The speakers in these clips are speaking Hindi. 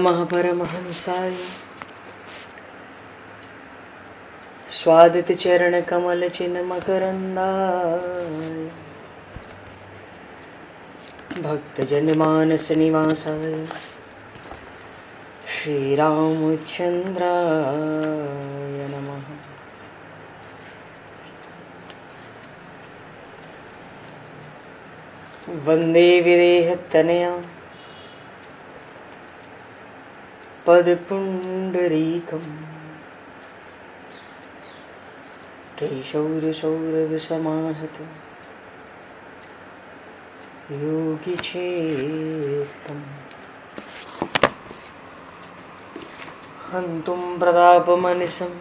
महापरमहंसाय स्वादित चरण कमल चिन्ह मकरंदाय भक्तजन मानस निवासाय श्री रामचंद्राय नमः। वंदे विदेहतनया पदपुंडरीकं केशौरसौरभसमाहत योगिचेतं हन्तुं प्रतापमनिशं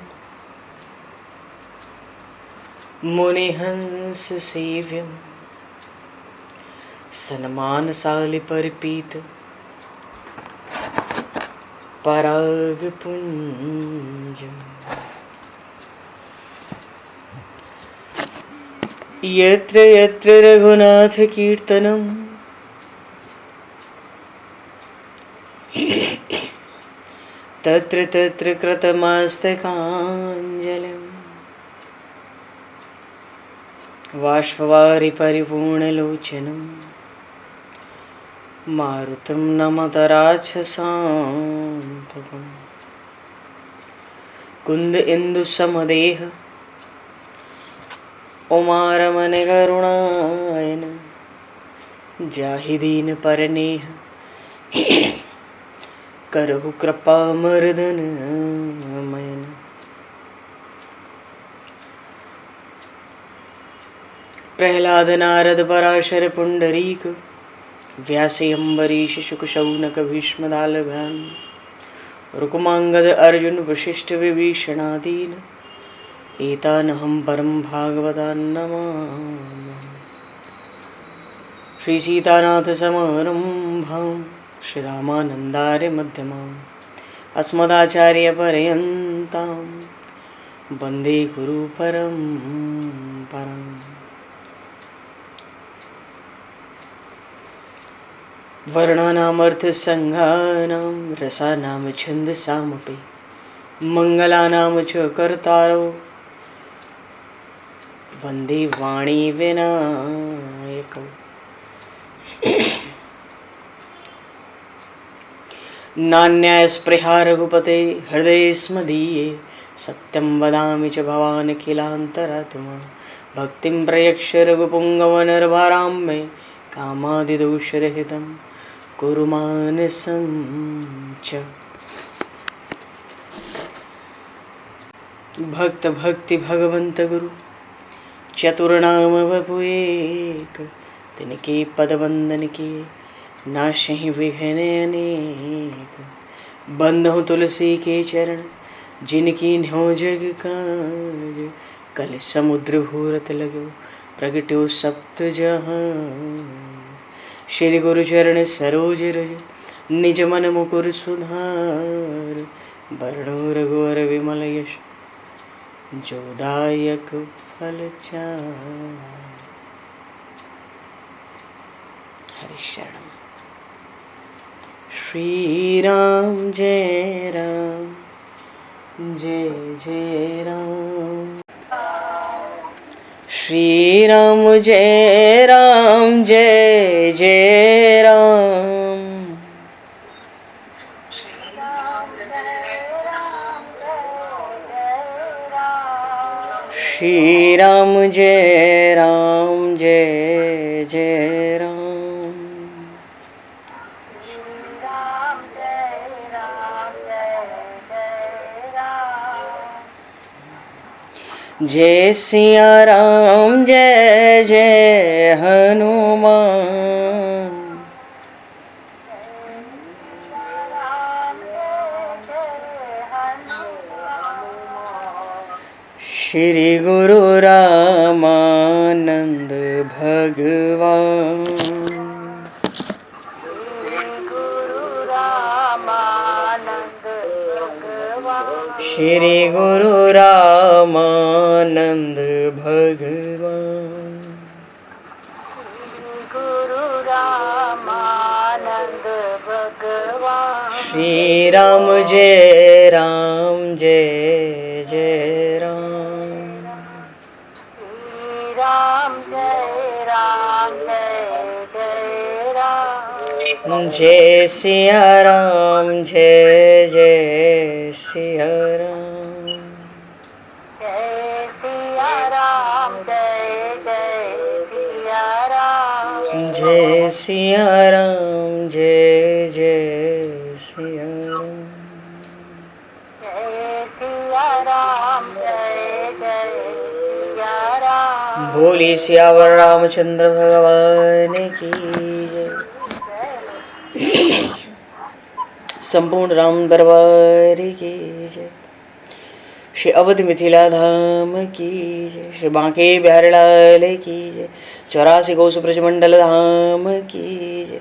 मुनिहंससेव्यं सन्मानशालिपरिपीत परागपुञ्जम् यत्र यत्र रघुनाथकीर्तनं तत्र तत्र कृतमस्तकाञ्जलिं बाष्पवारि परिपूर्णलोचनं मारुतं नमत राक्षसान्तकं कुन्द इंदुसमदेह उमारमण करुणायन जाहि दीन परनेह करहु कृपा मर्दन मयन। प्रहलाद नारद पराशर पुंडरीक व्यासे अम्बरीश शुक शौनक भीष्म दालभान रुक्मांगद अर्जुन वशिष्ठ विभीषणादीन एतानहं परम भागवतान् नमामि। श्री सीतानाथ समारंभां श्री रामानन्दार्य मध्यमाम् अस्मदाचार्य पर्यन्तां वन्दे गुरु परम्पराम्। वर्णानामर्थ संज्ञानां रसानां छन्दसामपि मंगलानां च कर्तारो वन्दे वाणी विनायकौ। नान्यास्पृहा रघुपते हृदये स्मदीये सत्यं वदामि च भवान् किलान्तरात्मा भक्तिं प्रयक्ष रघुपुङ्गवनर्वरां मे कामादिदोषरहितं कुरु मानसं च। भक्त भक्ति भगवंत गुरु चतुर्नाम वपु एक तिनके पद वंदन के नाशहि विघ्न अनेक। बंधु तुलसी के चरण जिनकी न्यो जग काज कल समुद्र घोरत लगो प्रगट्यो सप्त जहान। श्री गुरु चरण सरोज रज निज मन मुकुर सुधार वर्णो रघुवर विमल यश जोदायक फलचार। हरिशरण श्री राम जय राम जय जय राम श्री राम जय राम जय जय राम श्री राम जय राम जय जय राम जय सिया राम जय जय हनुमान श्री गुरु रामानंद भगवान श्री गुरु रामानंद भगवान श्री राम जय राम जय जय राम। श्री राम जय जय राम। जय सिया राम जय जय सिया राम। जय सिया राम जय जय सिया राम। जय सिया राम जय जय सिया राम। जय सिया राम जय जय सिया राम। बोली सियावर रामचंद्र भगवान की जय। संपूर्ण राम दरबार की जय। श्री अवध मिथिला धाम की जय। श्री बांके बिहारी लाल की जय। 84 कोस ब्रजमंडल धाम की जय।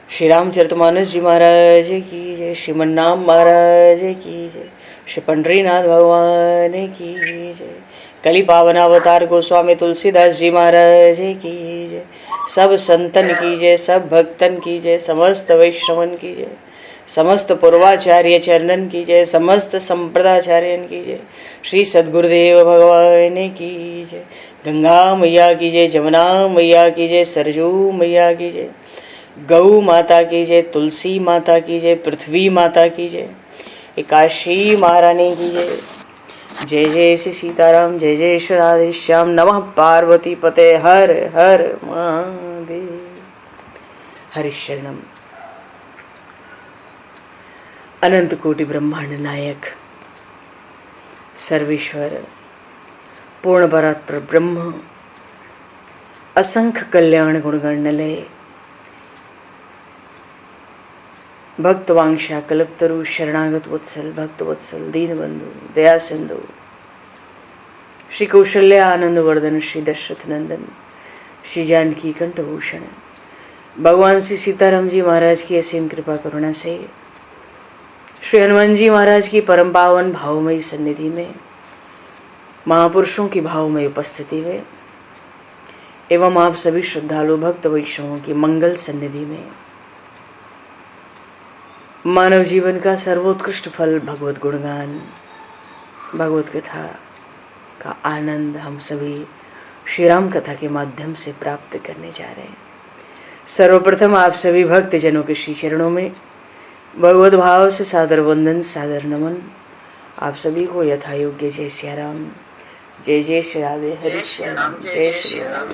श्री रामचरितमानस जी महाराज की जय। श्रीमन्नाम महाराज की जय। श्री पंडरीनाथ भगवान की जय। कली पावन अवतार गोस्वामी तुलसीदास जी महाराज की जय। सब संतन की जय, सब भक्तन की जय, समस्त वैष्णवन की जय, समस्त पूर्वाचार्य चरणन की जय, समस्त संप्रदाचार्यन की जय। श्री सद्गुरुदेव भगवान की जय। गंगा मैया की जय, जमुना मैया की जय, सरजू मैया की जय, गौ माता की जय, तुलसी माता की जय, पृथ्वी माता की जय, एकाशी महारानी की जय। जय जय श्री सीताराम, जय जय श्री राधेश्याम। नमः पार्वती पते हर हर महादेव। हरिशरणम। अनंत कोटि ब्रह्मांड नायक सर्वेश्वर पूर्ण परात्पर ब्रह्म असंख्य कल्याण गुणगण निलय भक्तवांशा कल्पतरु शरणागत वत्सल भक्त वत्सल दीनबंधु दया सिंधु श्री कौशल्या आनंद वर्धन श्री दशरथ नंदन श्री जानकी कंठभूषण भगवान श्री सीताराम जी महाराज की असीम कृपा करुणा से श्री हनुमान जी महाराज की परम पावन भावमयी सन्निधि में महापुरुषों की भावमयी उपस्थिति में एवं आप सभी श्रद्धालु भक्त वैष्णवों की मंगल सन्निधि में मानव जीवन का सर्वोत्कृष्ट फल भगवत गुणगान भगवत कथा का आनंद हम सभी श्री राम कथा के माध्यम से प्राप्त करने जा रहे हैं। सर्वप्रथम आप सभी भक्त जनों के श्री चरणों में भगवत भाव से सादर वंदन सादर नमन। आप सभी को यथा योग्य जय सिया राम, जय जय श्री राधे हरि श्याम, जय श्री राम।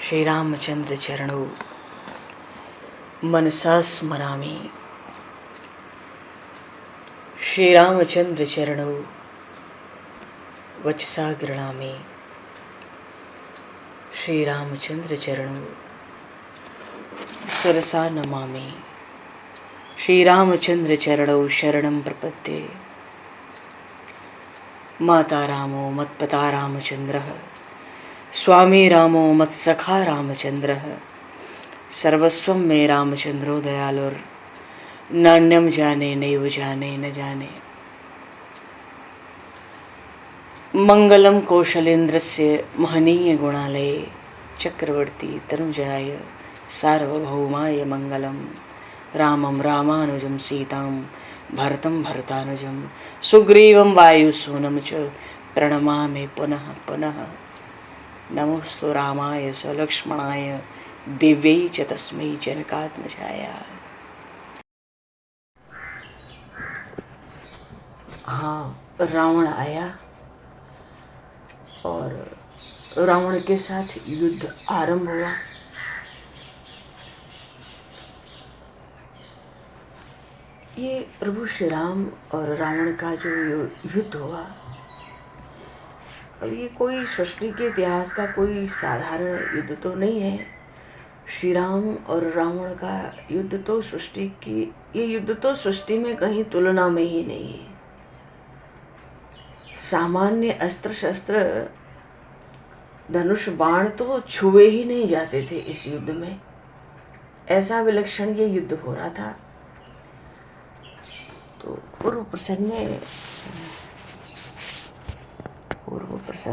श्री रामचंद्र चरणों मनसा स्मरामि। श्री रामचंद्र चरणों वचसा गृणामि। श्री रामचंद्र चरणों शिरसा नमामि। श्री रामचंद्र चरणों शरणं प्रपद्ये। माता रामो मत्पता रामचंद्रः, स्वामी रामो मत्सखा रामचंद्रः, सर्वस्वं मे रामचंद्रो दयालुर्, नान्यं जाने नैव जाने न जाने। मंगलम कौशलेन्द्रस्य महनीय गुणालये, चक्रवर्ती तनुजाय सार्वभौमाय मंगलम। रामं रामानुजं सीतां भरतं भरतानुजं, सुग्रीवं वायुसूनं च प्रणमामि पुनः पुनः। नमोस्तु रामाय सलक्ष्मणाय दिव्यै च तस्मै जनकात्मजाय। हाँ, रावण आया और रावण के साथ युद्ध आरंभ हुआ। ये प्रभु श्री राम और रावण का जो युद्ध हुआ, अब ये कोई सृष्टि के इतिहास का कोई साधारण युद्ध तो नहीं है। श्री राम और रावण का युद्ध तो सृष्टि की, ये युद्ध तो सृष्टि में कहीं तुलना में ही नहीं है। सामान्य अस्त्र शस्त्र धनुष बाण तो छुए ही नहीं जाते थे इस युद्ध में, ऐसा विलक्षण ये युद्ध हो रहा था। तो पूर्व प्रसंग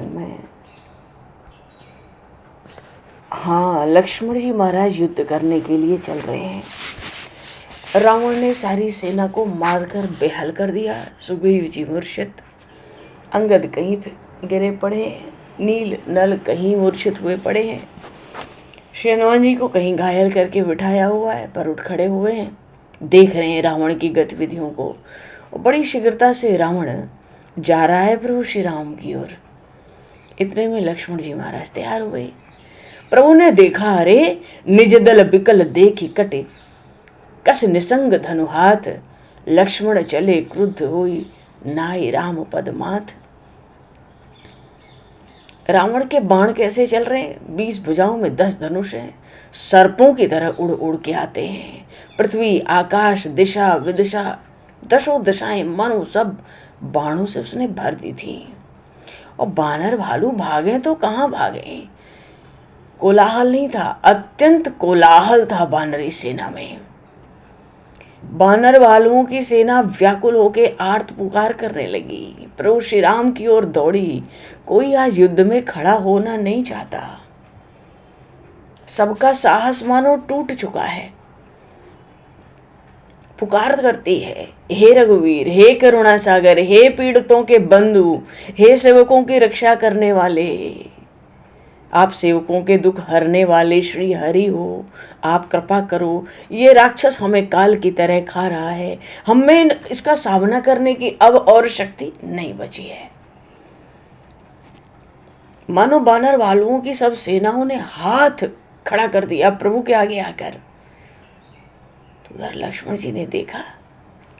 में हाँ, लक्ष्मण जी महाराज युद्ध करने के लिए चल रहे हैं। रावण ने सारी सेना को मारकर बेहाल कर दिया। सुग्रीव जी मूर्छित, अंगद कहीं गिरे पड़े हैं, नील नल कहीं मूर्छित हुए पड़े हैं, श्री हनुमान जी को कहीं घायल करके बिठाया हुआ है, पर उठ खड़े हुए हैं, देख रहे हैं रावण की गतिविधियों को। और बड़ी शीघ्रता से रावण जा रहा है प्रभु श्री राम की ओर। इतने में लक्ष्मण जी महाराज तैयार हुए। प्रभु ने देखा, अरे निज दल बिकल देखी कटे, कस निसंग धनु हाथ, लक्ष्मण चले क्रुद्ध होई, नाई राम पद माथ। रावण के बाण कैसे चल रहे हैं? 20 भुजाओं में 10 धनुष हैं, सर्पों की तरह उड़ उड़ के आते हैं। पृथ्वी आकाश दिशा विदिशा 10 दिशाएं मानो सब बाणों से उसने भर दी थी। और बानर भालू भागे तो कहाँ भागे, कोलाहल नहीं था, अत्यंत कोलाहल था बानरी सेना में। बानर भालुओं की सेना व्याकुल होके आर्त पुकार करने लगी, प्रभु श्री राम की ओर दौड़ी। कोई आज युद्ध में खड़ा होना नहीं चाहता, सबका साहस मानो टूट चुका है। पुकार करती है, हे रघुवीर, हे करुणा सागर, हे पीड़ितों के बंधु, हे सेवकों की रक्षा करने वाले, आप सेवकों के दुख हरने वाले श्री हरि हो, आप कृपा करो। ये राक्षस हमें काल की तरह खा रहा है, हमें इसका सामना करने की अब और शक्ति नहीं बची है। मानो बानर भालुओं की सब सेनाओं ने हाथ खड़ा कर दिया प्रभु के आगे आकर। तो उधर लक्ष्मण जी ने देखा,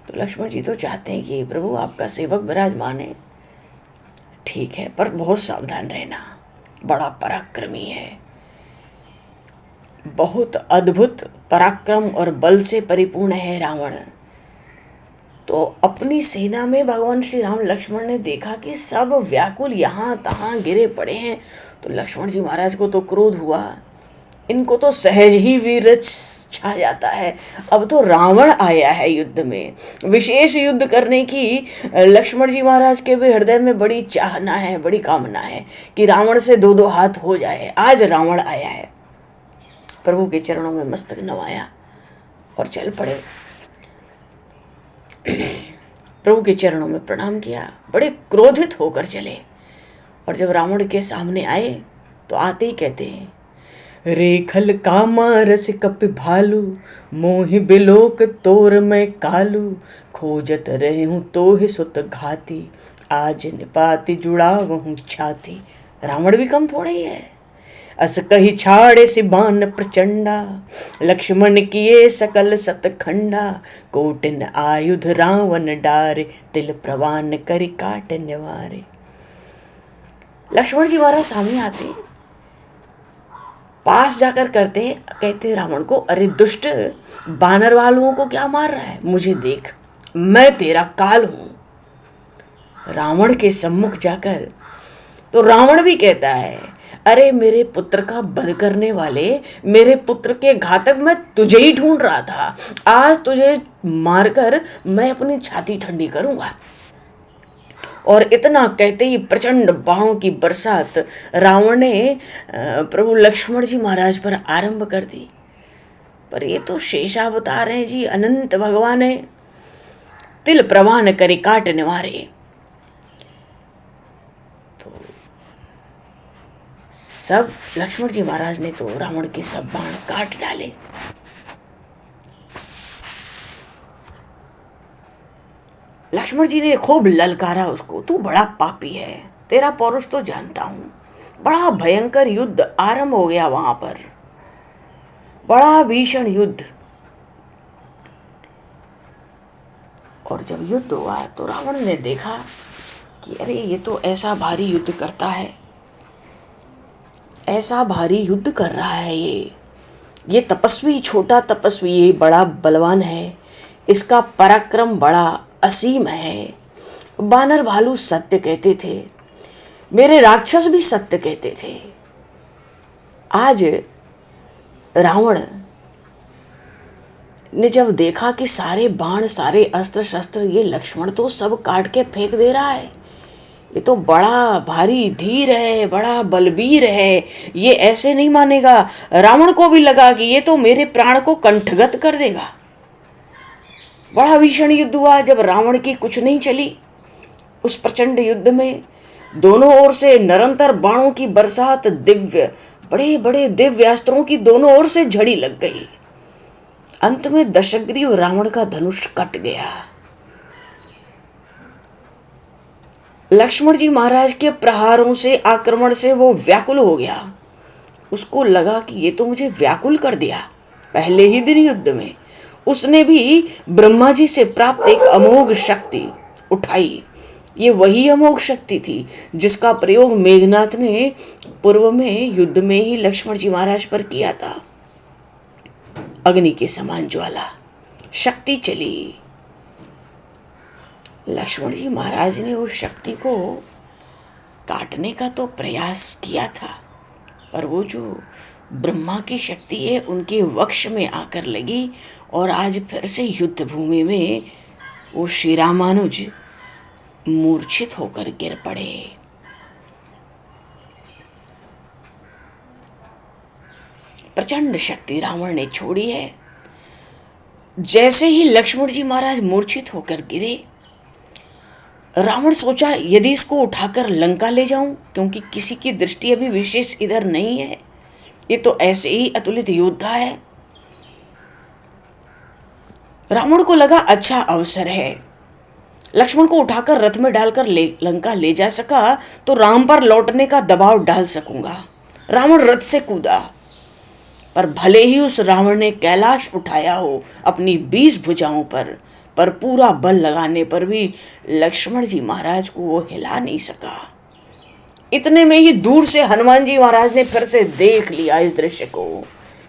तो लक्ष्मण जी तो चाहते हैं कि प्रभु आपका सेवक विराजमान है, ठीक है, पर बहुत सावधान रहना, बड़ा पराक्रमी है, बहुत अद्भुत पराक्रम और बल से परिपूर्ण है रावण। तो अपनी सेना में भगवान श्री राम लक्ष्मण ने देखा कि सब व्याकुल यहाँ तहाँ गिरे पड़े हैं। तो लक्ष्मण जी महाराज को तो क्रोध हुआ, इनको तो सहज ही वीर छा जाता है। अब तो रावण आया है युद्ध में, विशेष युद्ध करने की लक्ष्मण जी महाराज के भी हृदय में बड़ी चाहना है, बड़ी कामना है कि रावण से 2-2 हाथ हो जाए। आज रावण आया है, प्रभु के चरणों में मस्तक नवाया और चल पड़े। प्रभु के चरणों में प्रणाम किया, बड़े क्रोधित होकर चले। और जब रावण के सामने आए तो आते ही कहते हैं, रेखल कामा रस कपि भालू, मोहि बिलोक तोर मैं कालू, खोजत रहे हूँ तोहि सुत घाती, आज निपाति जुड़ावहूँ छाती। रावण भी कम थोड़े ही है। अस कही छाड़े सि बाण प्रचंडा, लक्ष्मण किए सकल सतखंडा, कोटिन आयुध रावण डारे, तिल प्रवान करि काट निवारे। लक्ष्मण जी महाराज सामने आते, पास जाकर कहते रावण को, अरे दुष्ट, बानर वालों को क्या मार रहा है, मुझे देख, मैं तेरा काल हूं। रावण के सम्मुख जाकर तो रावण भी कहता है, अरे मेरे पुत्र का वध करने वाले, मेरे पुत्र के घातक, मैं तुझे ही ढूंढ रहा था, आज तुझे मारकर मैं अपनी छाती ठंडी करूंगा। और इतना कहते ही प्रचंड बाणों की बरसात रावण ने प्रभु लक्ष्मण जी महाराज पर आरंभ कर दी। पर ये तो शेषावतार हैं जी, अनंत भगवान है, तिल प्रवान करे काट निवारे। तो सब लक्ष्मण जी महाराज ने तो रावण के सब बाण काट डाले। लक्ष्मण जी ने खूब ललकारा उसको, तू बड़ा पापी है, तेरा पौरुष तो जानता हूं। बड़ा भयंकर युद्ध आरंभ हो गया वहां पर, बड़ा भीषण युद्ध। और जब युद्ध हुआ तो रावण ने देखा कि अरे ये तो ऐसा भारी युद्ध करता है, ऐसा भारी युद्ध कर रहा है ये तपस्वी, छोटा तपस्वी, ये बड़ा बलवान है, इसका पराक्रम बड़ा असीम है। बानर भालू सत्य कहते थे, मेरे राक्षस भी सत्य कहते थे, आज रावण ने जब देखा कि सारे बाण, सारे अस्त्र शस्त्र ये लक्ष्मण तो सब काट के फेंक दे रहा है, ये तो बड़ा भारी धीर है, बड़ा बलबीर है, ये ऐसे नहीं मानेगा। रावण को भी लगा कि ये तो मेरे प्राण को कंठगत कर देगा। बड़ा भीषण युद्ध हुआ। जब रावण की कुछ नहीं चली उस प्रचंड युद्ध में, दोनों ओर से निरंतर बाणों की बरसात, दिव्य, बड़े बड़े दिव्य अस्त्रों की दोनों ओर से झड़ी लग गई। अंत में दशग्रीव रावण का धनुष कट गया। लक्ष्मण जी महाराज के प्रहारों से, आक्रमण से वो व्याकुल हो गया। उसको लगा कि ये तो मुझे व्याकुल कर दिया। पहले ही दिन युद्ध में उसने भी ब्रह्मा जी से प्राप्त एक अमोघ शक्ति उठाई। ये वही अमोघ शक्ति थी जिसका प्रयोग मेघनाथ ने पूर्व में युद्ध में ही लक्ष्मण जी महाराज पर किया था। अग्नि के समान ज्वाला शक्ति चली। लक्ष्मण जी महाराज ने उस शक्ति को काटने का तो प्रयास किया था, पर वो जो ब्रह्मा की शक्ति है उनके वक्ष में आकर लगी और आज फिर से युद्ध भूमि में वो श्री रामानुज मूर्छित होकर गिर पड़े। प्रचंड शक्ति रावण ने छोड़ी है। जैसे ही लक्ष्मण जी महाराज मूर्छित होकर गिरे, रावण सोचा यदि इसको उठाकर लंका ले जाऊं, क्योंकि किसी की दृष्टि अभी विशेष इधर नहीं है, ये तो ऐसे ही अतुलित योद्धा है। रावण को लगा अच्छा अवसर है, लक्ष्मण को उठाकर रथ में डालकर लंका ले जा सका तो राम पर लौटने का दबाव डाल सकूंगा। रावण रथ से कूदा, पर भले ही उस रावण ने कैलाश उठाया हो अपनी 20 भुजाओं पर पूरा बल लगाने पर भी लक्ष्मण जी महाराज को वो हिला नहीं सका। इतने में ही दूर से हनुमान जी महाराज ने फिर से देख लिया इस दृश्य को,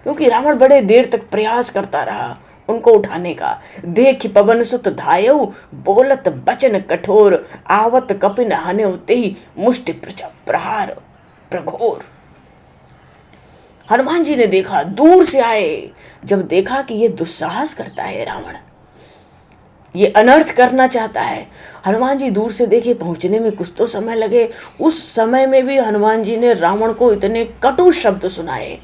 क्योंकि रावण बड़े देर तक प्रयास करता रहा उनको उठाने का। देख पवन सुत धायऊ, बोलत बचन कठोर, आवत कपिन हने तेहि, मुष्टि प्रहार प्रघोर। हनुमान जी ने देखा, दूर से आए, जब देखा कि ये दुस्साहस करता है रावण, ये अनर्थ करना चाहता है। हनुमान जी दूर से देखे, पहुंचने में कुछ तो समय लगे। उस समय में भी हनुमान जी ने रावण को इतने कटु शब्द सुनाए,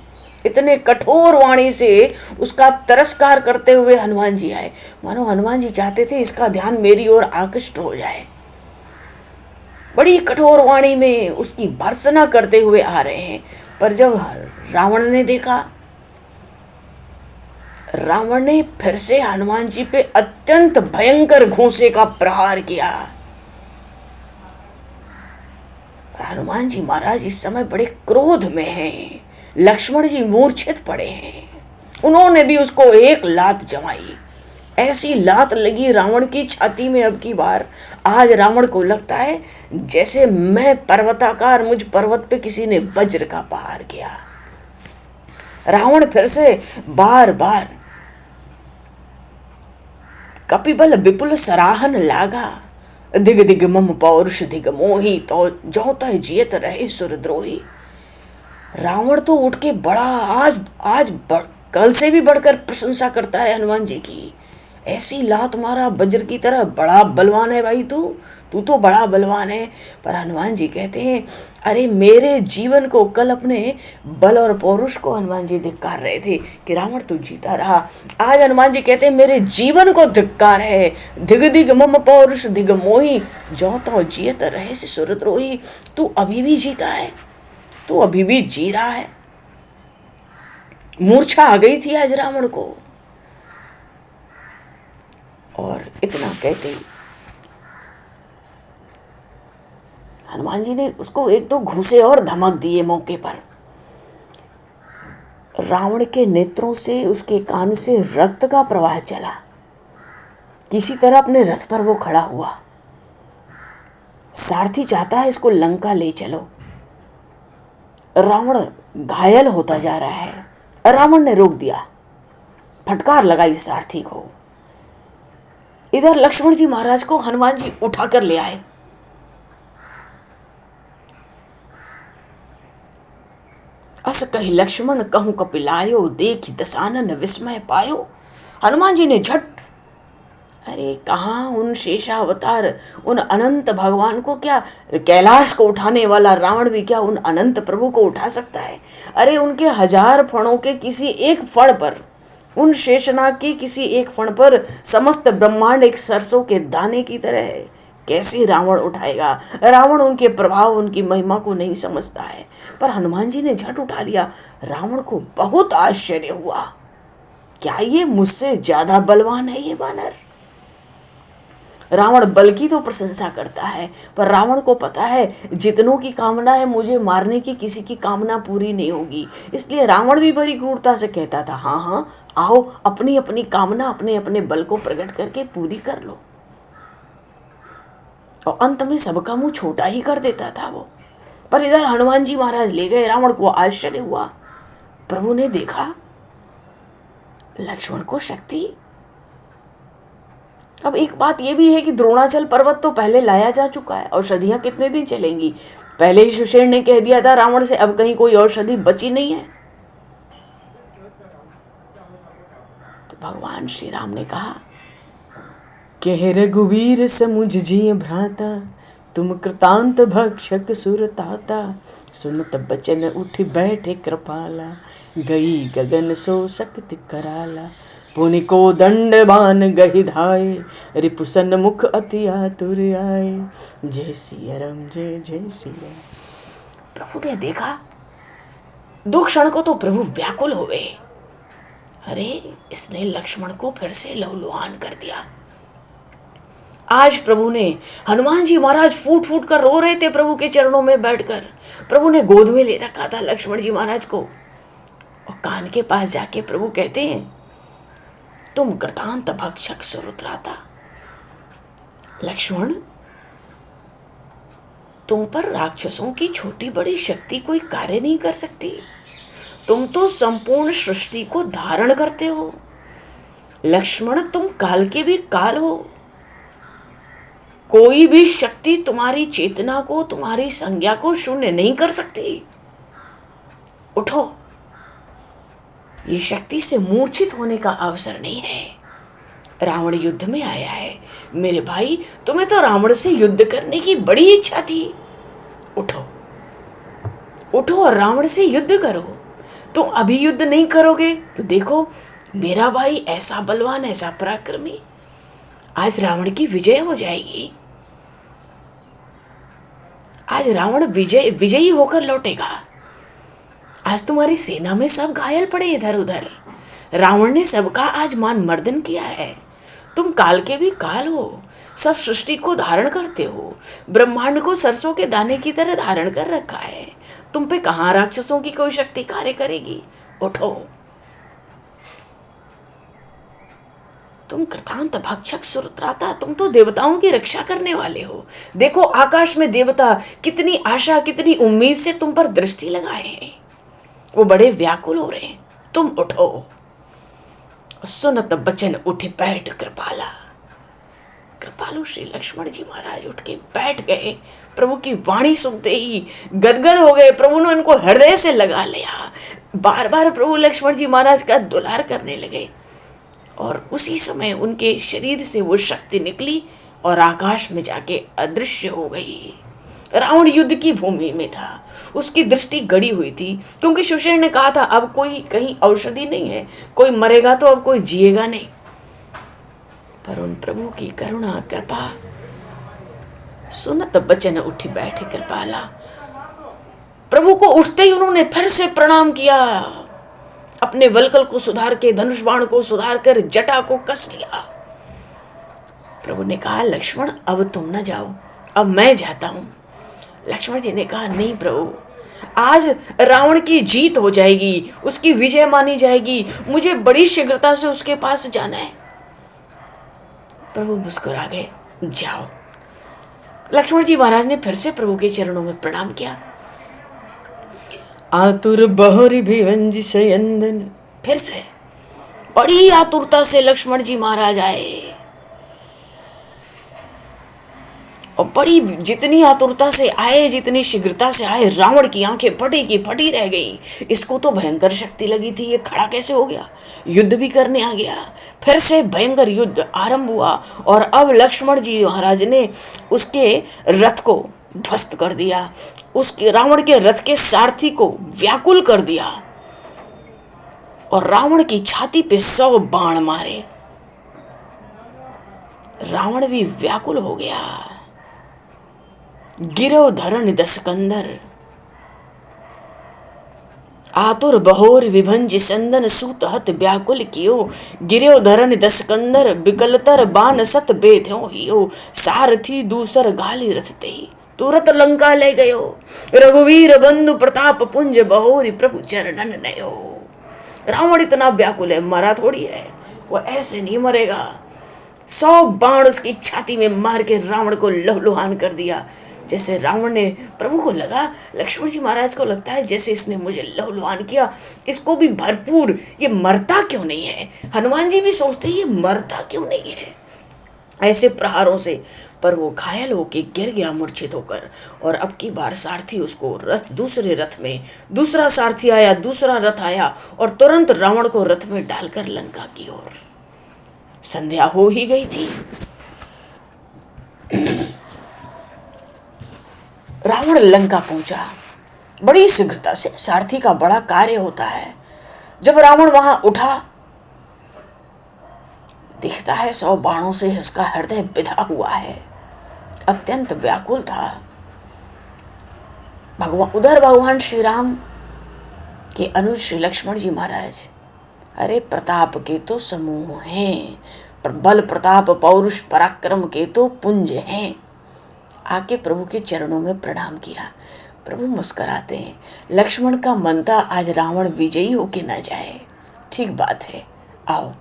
इतने कठोर वाणी से उसका तिरस्कार करते हुए हनुमान जी आए, मानो हनुमान जी चाहते थे इसका ध्यान मेरी ओर आकृष्ट हो जाए। बड़ी कठोर वाणी में उसकी भर्त्सना करते हुए आ रहे हैं। पर जब रावण ने देखा, रावण ने फिर से हनुमान जी पे अत्यंत भयंकर घूंसे का प्रहार किया। हनुमान जी महाराज इस समय बड़े क्रोध में हैं। लक्ष्मण जी मूर्छित पड़े हैं। उन्होंने भी उसको एक लात जमाई। ऐसी लात लगी रावण की छाती में अब की बार, आज रावण को लगता है जैसे मैं पर्वताकार, मुझ पर्वत पे किसी ने वज्र का प्रहार किया। रावण फिर से बार बार कपिबल विपुल सराहन लागा, दिग दिग मम पौरुष दिग मोही, तो जो तय जियत रहे सुरद्रोही। रावण तो उठ के आज कल से भी बढ़कर प्रशंसा करता है हनुमान जी की। ऐसी लात मारा वज्र की तरह, बड़ा बलवान है भाई तू तो बड़ा बलवान है। पर हनुमान जी कहते हैं अरे मेरे जीवन को, कल अपने बल और पौरुष को हनुमान जी धिक्कार रहे थे कि रावण तू जीता रहा। आज हनुमान जी कहते हैं मेरे जीवन को धिक्कार है। दिग दिग मम पौरुष दिग मोही, जो तो जियत रहे से सुरद्रोही। तू अभी भी जीता है, तू अभी भी जी रहा है। मूर्छा आ गई थी आज रावण को। और इतना कहते ही हनुमान जी ने उसको एक दो घूंसे और धमक दिए मौके पर। रावण के नेत्रों से, उसके कान से रक्त का प्रवाह चला। किसी तरह अपने रथ पर वो खड़ा हुआ। सारथी चाहता है इसको लंका ले चलो। रावण घायल होता जा रहा है। रावण ने रोक दिया, फटकार लगाई सारथी को। इधर लक्ष्मण जी महाराज को हनुमान जी उठाकर ले आए। अस कही लक्ष्मण कहूँ कपिलायो, देखी दशानन विस्मय पायो। हनुमान जी ने झट, अरे कहाँ उन शेषावतार, उन अनंत भगवान को, क्या कैलाश को उठाने वाला रावण भी क्या उन अनंत प्रभु को उठा सकता है? अरे उनके 1000 फणों के किसी एक फण पर, उन शेषनाग की किसी एक फण पर समस्त ब्रह्मांड एक सरसों के दाने की तरह है। कैसे रावण उठाएगा? रावण उनके प्रभाव, उनकी महिमा को नहीं समझता है, पर हनुमान जी ने झट उठा लिया। रावण को बहुत आश्चर्य हुआ, क्या ये मुझसे ज्यादा बलवान है ये वानर? रावण बल की तो प्रशंसा करता है, पर रावण को पता है जितनों की कामना है मुझे मारने की, किसी की कामना पूरी नहीं होगी। इसलिए रावण भी बड़ी क्रूरता से कहता था, हाँ हाँ आओ, अपनी अपनी कामना, अपने अपने बल को प्रकट करके पूरी कर लो। और अंत में सबका मुंह छोटा ही कर देता था वो। पर इधर हनुमान जी महाराज ले गए। रावण को आश्चर्य हुआ, प्रभु ने देखा लक्ष्मण को शक्ति। अब एक बात यह भी है कि द्रोणाचल पर्वत तो पहले लाया जा चुका है, औषधियां कितने दिन चलेंगी? पहले ही सुषेण ने कह दिया था रावण से, अब कहीं कोई औषधि बची नहीं है। तो भगवान श्री राम ने कहा, कह रघुवीर समुझ जिय भ्राता, तुम कृतांत भक्षक सुरताता। सुनत बचन उठ बैठे कृपाला, गई गगन सो शक्ति कराला। पुनि को दंड बान गहि धाये, रिपुसन मुख अति आतुर आए। जय सिया राम, जय जय सिया। प्रभु ने देखा, 2 क्षण को तो प्रभु व्याकुल हो गए। अरे इसने लक्ष्मण को फिर से लहूलुहान कर दिया। आज प्रभु ने, हनुमान जी महाराज फूट फूट कर रो रहे थे प्रभु के चरणों में बैठकर। प्रभु ने गोद में ले रखा था लक्ष्मण जी महाराज को, और कान के पास जाके प्रभु कहते हैं, तुम कृतांत भक्षक सुरत्राता। लक्ष्मण, तुम पर राक्षसों की छोटी बड़ी शक्ति कोई कार्य नहीं कर सकती। तुम तो संपूर्ण सृष्टि को धारण करते हो। लक्ष्मण, तुम काल के भी काल हो। कोई भी शक्ति तुम्हारी चेतना को, तुम्हारी संज्ञा को शून्य नहीं कर सकती। उठो, ये शक्ति से मूर्छित होने का अवसर नहीं है। रावण युद्ध में आया है। मेरे भाई, तुम्हें तो रावण से युद्ध करने की बड़ी इच्छा थी। उठो, उठो और रावण से युद्ध करो। तुम अभी युद्ध नहीं करोगे तो देखो, मेरा भाई ऐसा बलवान, ऐसा पराक्रमी, आज रावण की विजय हो जाएगी। आज रावण विजयी होकर लौटेगा। आज तुम्हारी सेना में सब घायल पड़े इधर उधर। रावण ने सबका आज मान मर्दन किया है। तुम काल के भी काल हो, सब सृष्टि को धारण करते हो, ब्रह्मांड को सरसों के दाने की तरह धारण कर रखा है। तुम पे कहाँ राक्षसों की कोई शक्ति कार्य करेगी। उठो, तुम कृतांत भक्षक सुरत्राता, तुम तो देवताओं की रक्षा करने वाले हो। देखो आकाश में देवता कितनी आशा, कितनी उम्मीद से तुम पर दृष्टि लगाए हैं। वो बड़े व्याकुल हो रहे हैं। तुम उठो। सुनत बचन उठ बैठ कृपाला। कृपालु श्री लक्ष्मण जी महाराज उठ के बैठ गए। प्रभु की वाणी सुनते ही गदगद हो गए। प्रभु ने उनको हृदय से लगा लिया। बार बार प्रभु लक्ष्मण जी महाराज का दुलार करने लगे, और उसी समय उनके शरीर से वो शक्ति निकली और आकाश में जाके अदृश्य हो गई। रावण युद्ध की भूमि में था, उसकी दृष्टि गड़ी हुई थी, क्योंकि सुषेण ने कहा था अब कोई कहीं औषधि नहीं है, कोई मरेगा तो अब कोई जिएगा नहीं। पर उन प्रभु की करुणा कृपा, सुनत बचन उठी बैठे कृपाला। प्रभु को उठते ही उन्होंने फिर से प्रणाम किया। अपने वल्कल को सुधार के, धनुष बाण को सुधार कर जटा को कस लिया। प्रभु ने कहा, लक्ष्मण अब तुम न जाओ, अब मैं जाता हूं। लक्ष्मण जी ने कहा, नहीं प्रभु, आज रावण की जीत हो जाएगी, उसकी विजय मानी जाएगी, मुझे बड़ी शीघ्रता से उसके पास जाना है। प्रभु मुस्कुरा गए, जाओ। लक्ष्मण जी महाराज ने फिर से प्रभु के चरणों में प्रणाम किया। आतुर बहरी भिवंजी सयंदन, फिर से बड़ी आतुरता से लक्ष्मण जी महाराज आए। और बड़ी जितनी आतुरता से आए, जितनी शीघ्रता से आए, रावण की आंखें फटी की फटी रह गई। इसको तो भयंकर शक्ति लगी थी, ये खड़ा कैसे हो गया, युद्ध भी करने आ गया। फिर से भयंकर युद्ध आरंभ हुआ और अब लक्ष्मण जी महाराज ने उसके रथ को ध्वस्त कर दिया, उसके रावण के रथ के सारथी को व्याकुल कर दिया और रावण की छाती पे 100 बाण मारे। रावण भी व्याकुल हो गया। गिरो धरण दशकंदर, आतुर बहोर विभंज संदन सूत हत व्याकुल कियो। गिरो धरण दशकंदर, बिकलतर बान सत बेध्यो हियो। सारथी दूसर गाली रथ ते, तुरत लंका ले गयो। रघुवीर बंधु प्रताप पुंज, बहोरी प्रभु चरणन नयो। रावण इतना व्याकुल है, मरा थोड़ी है, वो ऐसे नहीं मरेगा। 100 बाण उसकी छाती में मार के रावण को लहूलुहान कर दिया। जैसे रावण ने प्रभु को लगा, लक्ष्मण जी महाराज को लगता है जैसे इसने मुझे लहूलुहान किया, इसको भी भरपूर, ये मरता क्यों नहीं है। हनुमान जी भी सोचते हैं ये मरता क्यों नहीं है ऐसे प्रहारों से, पर वो घायल होके गिर गया मूर्छित होकर। और अब की बार सारथी उसको रथ, दूसरे रथ में दूसरा सारथी आया, दूसरा रथ आया और तुरंत रावण को रथ में डालकर लंका की ओर। संध्या हो ही गई थी। रावण लंका पहुंचा बड़ी शीघ्रता से, सारथी का बड़ा कार्य होता है। जब रावण वहां उठा, दिखता है 100 बाणों से उसका हृदय बिधा हुआ है, अत्यंत व्याकुल था। उधर भगवान श्री राम के अनुज श्री लक्ष्मण जी महाराज, अरे प्रताप के तो समूह हैं, बल प्रताप पौरुष पराक्रम के तो पुंज हैं। आके प्रभु के चरणों में प्रणाम किया। प्रभु मुस्कुराते हैं, लक्ष्मण का मन था आज रावण विजयी होके न जाए। ठीक बात है, आओ।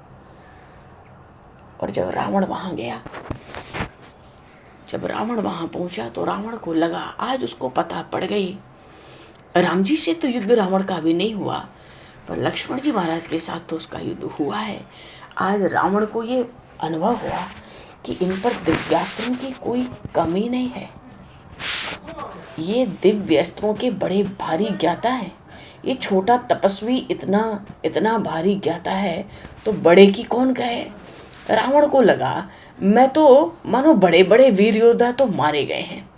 और जब रावण वहां गया, जब रावण वहां पहुंचा तो रावण को लगा आज उसको पता पड़ गई, राम जी से तो युद्ध रावण का भी नहीं हुआ, पर लक्ष्मण जी महाराज के साथ तो उसका युद्ध हुआ है। आज रावण को ये अनुभव हुआ कि इन पर दिव्यास्त्रों की कोई कमी नहीं है। ये दिव्यास्त्रों के बड़े भारी ज्ञाता है। ये छोटा तपस्वी इतना भारी ज्ञाता है तो बड़े की कौन कहे। रावण को लगा मैं तो मानो बड़े बड़े वीर योद्धा तो मारे गए हैं।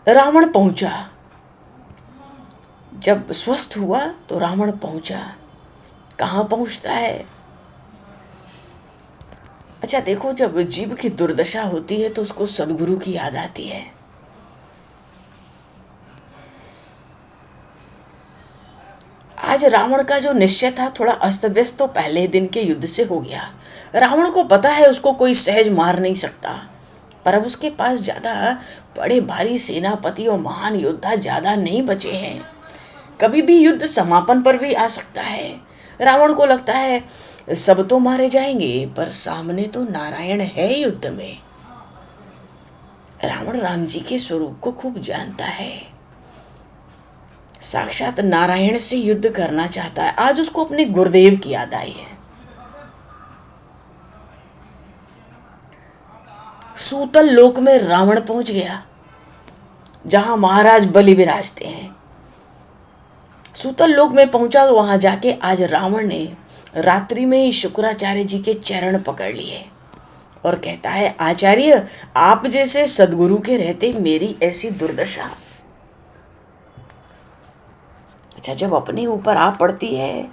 रावण पहुंचा, जब स्वस्थ हुआ तो रावण पहुंचा। कहाँ पहुंचता है? अच्छा देखो, जब जीव की दुर्दशा होती है तो उसको सद्गुरु की याद आती है। आज रावण का जो निश्चय था थोड़ा अस्त व्यस्त तो पहले दिन के युद्ध से हो गया। रावण को पता है उसको कोई सहज मार नहीं सकता, पर अब उसके पास ज्यादा बड़े भारी सेनापति और महान योद्धा ज्यादा नहीं बचे हैं। कभी भी युद्ध समापन पर भी आ सकता है। रावण को लगता है सब तो मारे जाएंगे, पर सामने तो नारायण है युद्ध में। रावण राम जी के स्वरूप को खूब जानता है, साक्षात नारायण से युद्ध करना चाहता है। आज उसको अपने गुरुदेव की याद आई है। सूतल लोक में रावण पहुंच गया, जहां महाराज बलि विराजते हैं। सूतल लोक में पहुंचा तो वहां जाके आज रावण ने रात्रि में ही शुक्राचार्य जी के चरण पकड़ लिए और कहता है आचार्य, आप जैसे सदगुरु के रहते मेरी ऐसी दुर्दशा। अच्छा, जब अपने ऊपर आ पड़ती है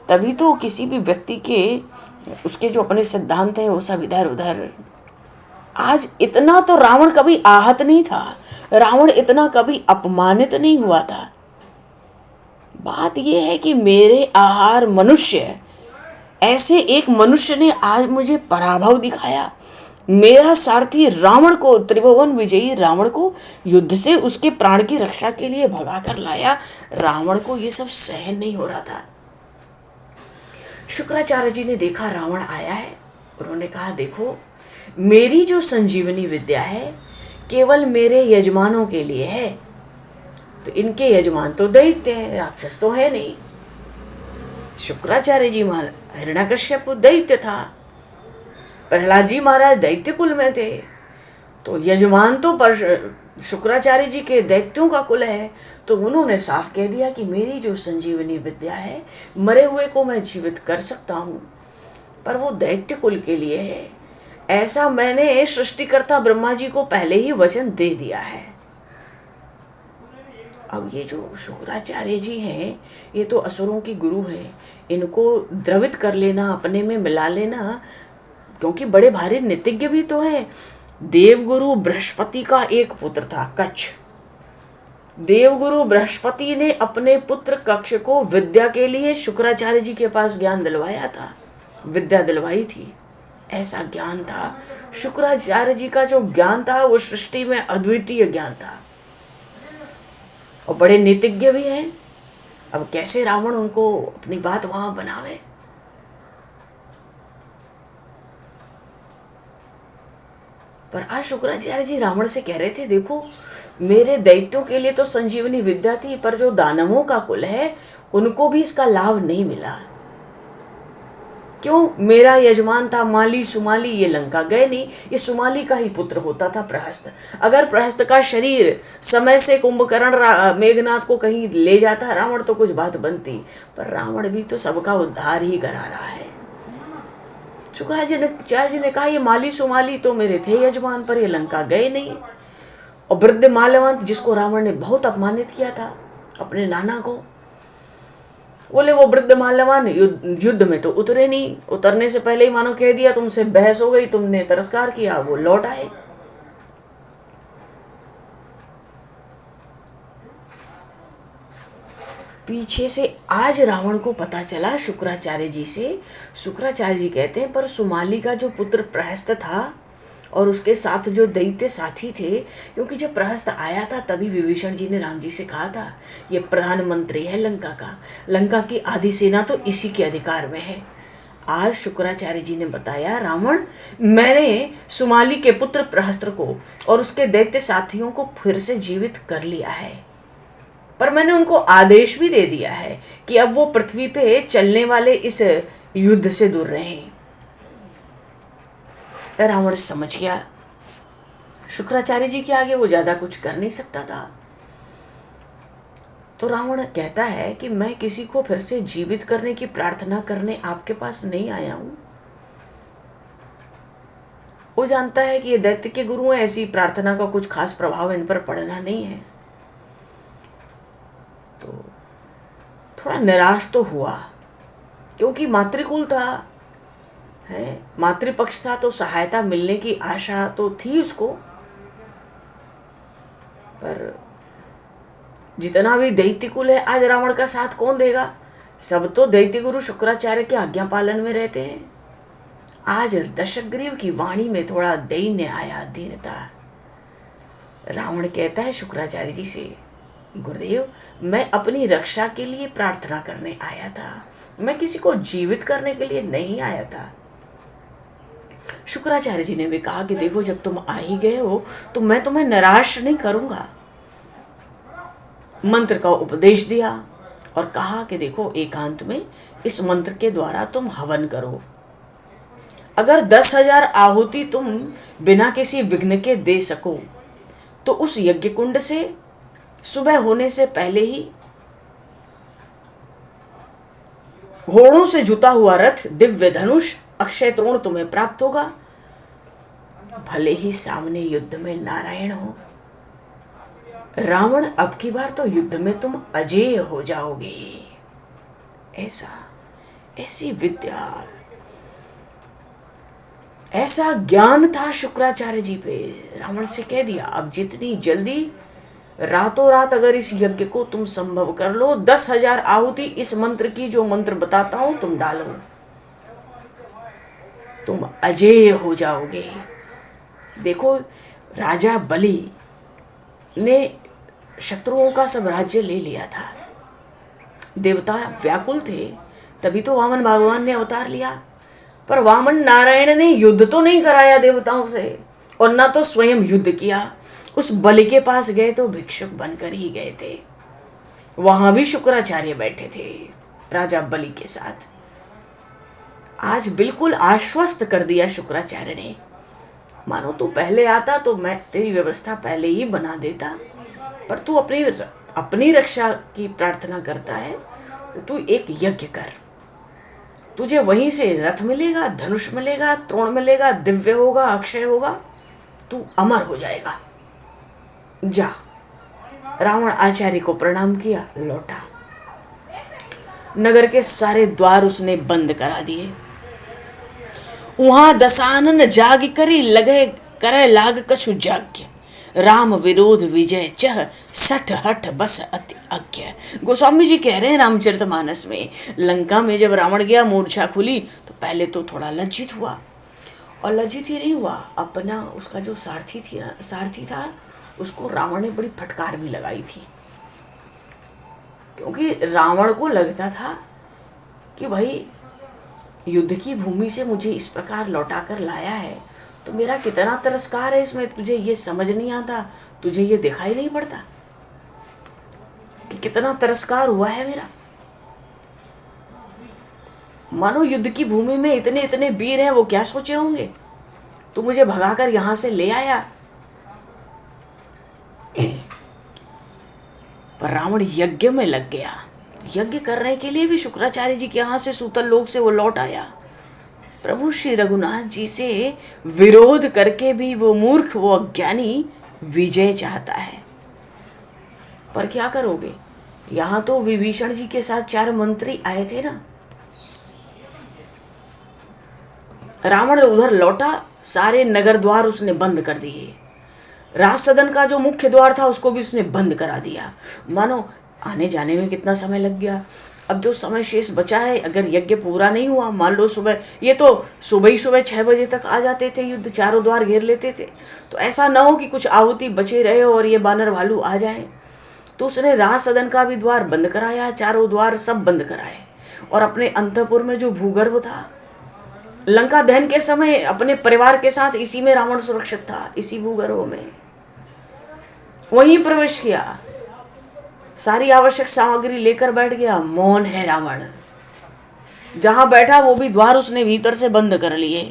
तभी तो किसी भी व्यक्ति के उसके जो अपने सिद्धांत है वो सब इधर उधर। आज इतना तो रावण कभी आहत नहीं था, रावण इतना कभी अपमानित नहीं हुआ था। बात यह है कि मेरे आहार मनुष्य, ऐसे एक मनुष्य ने आज मुझे पराभव दिखाया। मेरा सारथी रावण को, त्रिभुवन विजयी रावण को युद्ध से उसके प्राण की रक्षा के लिए भगा कर लाया। रावण को ये सब सहन नहीं हो रहा था। शुक्राचार्य जी ने देखा रावण आया है, उन्होंने कहा देखो, मेरी जो संजीवनी विद्या है केवल मेरे यजमानों के लिए है, तो इनके यजमान तो दैत्य हैं, राक्षस तो है नहीं। शुक्राचार्य जी महाराज, हिरण्यकश्यप दैत्य था, प्रहलाद जी महाराज दैत्य कुल में थे, तो यजमान तो पर शुक्राचार्य जी के दैत्यों का कुल है, तो उन्होंने साफ कह दिया कि मेरी जो संजीवनी विद्या है, मरे हुए को मैं जीवित कर सकता हूँ, पर वो दैत्य कुल के लिए है। ऐसा मैंने सृष्टिकर्ता ब्रह्मा जी को पहले ही वचन दे दिया है। अब ये जो शुक्राचार्य जी हैं, ये तो असुरों की गुरु हैं, इनको द्रवित कर लेना, अपने में मिला लेना, क्योंकि बड़े भारी नीतिज्ञ भी तो हैं। देवगुरु बृहस्पति का एक पुत्र था कच्छ। देवगुरु बृहस्पति ने अपने पुत्र कक्ष को विद्या के लिए शुक्राचार्य जी के पास ज्ञान दिलवाया था, विद्या दिलवाई थी। ऐसा ज्ञान था शुक्राचार्य जी का। जो ज्ञान था वो सृष्टि में अद्वितीय ज्ञान था, और बड़े नीतिज्ञ भी हैं। अब कैसे रावण उनको अपनी बात वहां बनावे। पर आज शुक्राचार्य जी रावण से कह रहे थे, देखो मेरे दैत्यों के लिए तो संजीवनी विद्या थी, पर जो दानवों का कुल है उनको भी इसका लाभ नहीं मिला। क्यों? मेरा यजमान था माली सुमाली, ये लंका गए नहीं, ये सुमाली का ही पुत्र होता था प्रहस्त। अगर प्रहस्त का शरीर समय से कुंभकर्ण मेघनाथ को कहीं ले जाता रावण तो कुछ बात बनती, पर रावण भी तो सबका उद्धार ही करा रहा है। शुक्राचार्य जी ने कहा ये माली सुमाली तो मेरे थे यजमान, पर ये लंका गए नहीं। और वृद्ध माल्यवंत जिसको रावण ने बहुत अपमानित किया था अपने नाना को, बोले वो वृद्ध माल्यवान युद्ध में तो उतरे नहीं, उतरने से पहले ही मानो कह दिया तुमसे बहस हो गई, तुमने तिरस्कार किया, वो लौट आए। पीछे से आज रावण को पता चला शुक्राचार्य जी से। शुक्राचार्य जी कहते हैं पर सुमाली का जो पुत्र प्रहस्त था और उसके साथ जो दैत्य साथी थे, क्योंकि जब प्रहस्त आया था तभी विभीषण जी ने राम जी से कहा था ये प्रधानमंत्री है लंका का, लंका की आधी सेना तो इसी के अधिकार में है। आज शुक्राचार्य जी ने बताया रावण, मैंने सुमाली के पुत्र प्रहस्त को और उसके दैत्य साथियों को फिर से जीवित कर लिया है, पर मैंने उनको आदेश भी दे दिया है कि अब वो पृथ्वी पे चलने वाले इस युद्ध से दूर रहें। रावण समझ गया शुक्राचार्य जी के आगे वो ज्यादा कुछ कर नहीं सकता था। तो रावण कहता है कि मैं किसी को फिर से जीवित करने की प्रार्थना करने आपके पास नहीं आया हूं। वो जानता है कि ये दैत्य के गुरु हैं, ऐसी प्रार्थना का कुछ खास प्रभाव इन पर पड़ना नहीं है। तो थोड़ा निराश तो हुआ, क्योंकि मातृकुल था, है मातृपक्ष था, तो सहायता मिलने की आशा तो थी उसको। पर जितना भी दैत्य कुल है आज रावण का साथ कौन देगा? सब तो दैत्य गुरु शुक्राचार्य के आज्ञा पालन में रहते हैं। आज दशग्रीव की वाणी में थोड़ा दैन्य आया, दीनता। रावण कहता है शुक्राचार्य जी से, गुरुदेव मैं अपनी रक्षा के लिए प्रार्थना करने आया था, मैं किसी को जीवित करने के लिए नहीं आया था। शुक्राचार्य जी ने भी कहा कि देखो जब तुम आ ही गए हो तो मैं तुम्हें निराश नहीं करूंगा। मंत्र का उपदेश दिया और कहा कि देखो एकांत में इस मंत्र के द्वारा तुम हवन करो। अगर 10,000 आहुति तुम बिना किसी विघ्न के दे सको तो उस यज्ञ कुंड से सुबह होने से पहले ही घोड़ों से जुता हुआ रथ, दिव्य धनुष, अक्षय तृण तुम्हें प्राप्त होगा। भले ही सामने युद्ध में नारायण हो, रावण अब की बार तो युद्ध में तुम अजेय हो जाओगे। ऐसी विद्या, ऐसा ज्ञान था शुक्राचार्य जी पे। रावण से कह दिया अब जितनी जल्दी रातों रात अगर इस यज्ञ को तुम संभव कर लो, 10,000 आहुति इस मंत्र की, जो मंत्र बताता हूं तुम डालो, तुम अजेय हो जाओगे। देखो राजा बलि ने शत्रुओं का सब राज्य ले लिया था, देवता व्याकुल थे, तभी तो वामन भगवान ने अवतार लिया। पर वामन नारायण ने युद्ध तो नहीं कराया देवताओं से, और ना तो स्वयं युद्ध किया। उस बलि के पास गए तो भिक्षुक बनकर ही गए थे। वहां भी शुक्राचार्य बैठे थे राजा बलि के साथ। आज बिल्कुल आश्वस्त कर दिया शुक्राचार्य ने मानो तू पहले आता तो मैं तेरी व्यवस्था पहले ही बना देता, पर तू अपनी रक्षा की प्रार्थना करता है, तो तू एक यज्ञ कर, तुझे वहीं से रथ मिलेगा, धनुष मिलेगा, त्रोण मिलेगा, दिव्य होगा, अक्षय होगा, तू अमर हो जाएगा। जा। रावण आचार्य को प्रणाम किया, लौटा। नगर के सारे द्वार उसने बंद करा दिए। वहां दसानन जाग करी लगे करे लाग कछु जाग्य, राम विरोध विजय चह सठ हठ बस अति अज्ञ। गोस्वामी जी कह रहे हैं रामचरितमानस में, लंका में जब रावण गया, मूर्छा खुली तो पहले तो थोड़ा लज्जित हुआ, और लज्जित ही नहीं हुआ, अपना उसका जो सारथी था उसको रावण ने बड़ी फटकार भी लगाई थी, क्योंकि रावण को लगता था कि भाई युद्ध की भूमि से मुझे इस प्रकार लौटा कर लाया है तो मेरा कितना तिरस्कार है इसमें, तुझे ये समझ नहीं आता, तुझे ये दिखाई नहीं पड़ता कि कितना तिरस्कार हुआ है मेरा। मानो युद्ध की भूमि में इतने इतने वीर हैं, वो क्या सोचे होंगे, तू मुझे भगाकर यहां से ले आया। पर रावण यज्ञ में लग गया। यज्ञ करने के लिए भी शुक्राचार्य जी के यहाँ से सूतल लोक से वो लौट आया। प्रभु श्री रघुनाथ जी से विरोध करके भी वो मूर्ख, वो अज्ञानी विजय चाहता है। पर क्या करोगे, यहाँ तो विभीषण जी के साथ 4 मंत्री आए थे ना। रावण उधर लौटा, सारे नगर द्वार उसने बंद कर दिए। राज सदन का जो मुख्य द्वार था उसको भी उसने बंद करा दिया। मानो आने जाने में कितना समय लग गया। अब जो समय शेष बचा है, अगर यज्ञ पूरा नहीं हुआ, मान लो सुबह, ये तो सुबह ही 6 बजे तक आ जाते थे, युद्ध चारों द्वार घेर लेते थे, तो ऐसा ना हो कि कुछ आहुति बचे रहे और ये बानर भालू आ जाए। तो उसने राज सदन का भी द्वार बंद कराया, चारों द्वार सब बंद कराए, और अपने अंतपुर में जो भूगर्भ था, लंका दहन के समय अपने परिवार के साथ इसी में रावण सुरक्षित था, इसी भूगर्भ में वहीं प्रवेश किया, सारी आवश्यक सामग्री लेकर बैठ गया। मौन है रावण, जहां बैठा वो भी द्वार उसने भीतर से बंद कर लिए।